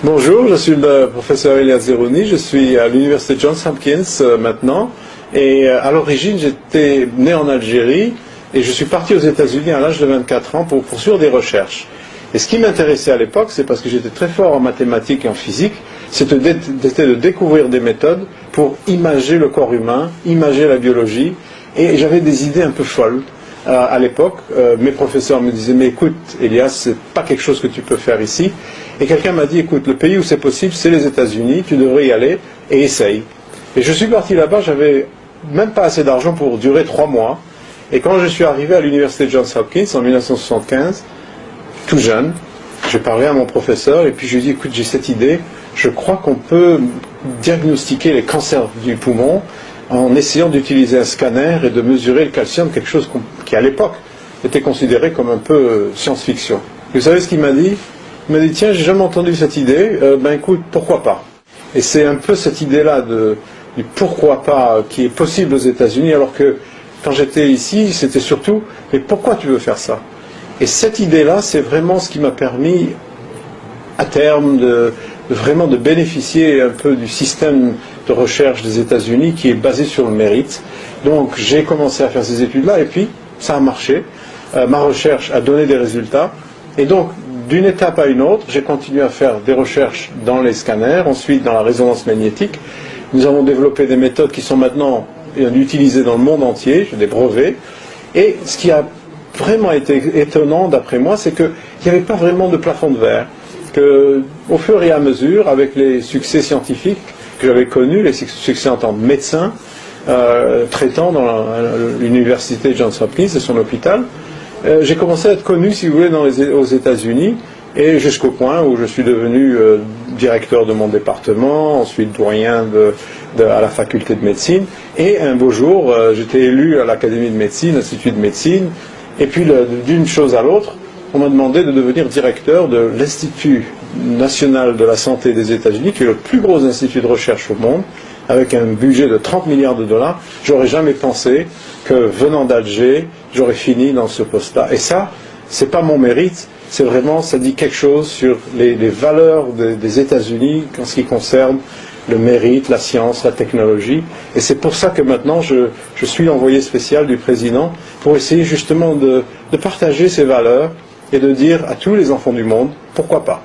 Bonjour, je suis le professeur Elias Zerouni, je suis à l'université Johns Hopkins maintenant, et à l'origine j'étais né en Algérie et je suis parti aux États-Unis à l'âge de 24 ans pour poursuivre des recherches. Et ce qui m'intéressait à l'époque, c'est parce que j'étais très fort en mathématiques et en physique, c'était de découvrir des méthodes pour imager le corps humain, imager la biologie, et j'avais des idées un peu folles. À l'époque, mes professeurs me disaient, mais écoute, Elias, c'est pas quelque chose que tu peux faire ici. Et quelqu'un m'a dit, écoute, le pays où c'est possible, c'est les États-Unis, tu devrais y aller, et essaye. Et je suis parti là-bas, j'avais même pas assez d'argent pour durer 3 mois. Et quand je suis arrivé à l'université Johns Hopkins en 1975, tout jeune, j'ai parlé à mon professeur, et puis je lui ai dit, écoute, j'ai cette idée, je crois qu'on peut diagnostiquer les cancers du poumon en essayant d'utiliser un scanner et de mesurer le calcium, quelque chose qui à l'époque était considéré comme un peu science-fiction. Vous savez ce qu'il m'a dit? Il m'a dit, tiens, j'ai jamais entendu cette idée, ben écoute, pourquoi pas? Et c'est un peu cette idée-là du pourquoi pas qui est possible aux États-Unis, alors que quand j'étais ici, c'était surtout, mais pourquoi tu veux faire ça? Et cette idée-là, c'est vraiment ce qui m'a permis, à terme, vraiment de bénéficier un peu du système de recherche des États-Unis qui est basé sur le mérite. Donc j'ai commencé à faire ces études-là et puis ça a marché. Ma recherche a donné des résultats. Et donc d'une étape à une autre, j'ai continué à faire des recherches dans les scanners, ensuite dans la résonance magnétique. Nous avons développé des méthodes qui sont maintenant utilisées dans le monde entier, j'ai des brevets. Et ce qui a vraiment été étonnant d'après moi, c'est qu'il n'y avait pas vraiment de plafond de verre. Au fur et à mesure, avec les succès scientifiques que j'avais connus, les succès en tant que médecin, traitant dans l'université Johns Hopkins et son hôpital, j'ai commencé à être connu, si vous voulez, aux États-Unis, et jusqu'au point où je suis devenu directeur de mon département, ensuite doyen à la faculté de médecine, et un beau jour, j'étais élu à l'Académie de médecine, l'Institut de médecine, et puis d'une chose à l'autre, on m'a demandé de devenir directeur de l'Institut national de la santé des États-Unis, qui est le plus gros institut de recherche au monde, avec un budget de 30 milliards de dollars. J'aurais jamais pensé que, venant d'Alger, j'aurais fini dans ce poste-là. Et ça, c'est pas mon mérite, c'est vraiment, ça dit quelque chose sur les valeurs des États-Unis en ce qui concerne le mérite, la science, la technologie. Et c'est pour ça que maintenant, je suis l'envoyé spécial du président pour essayer justement de partager ces valeurs et de dire à tous les enfants du monde, pourquoi pas.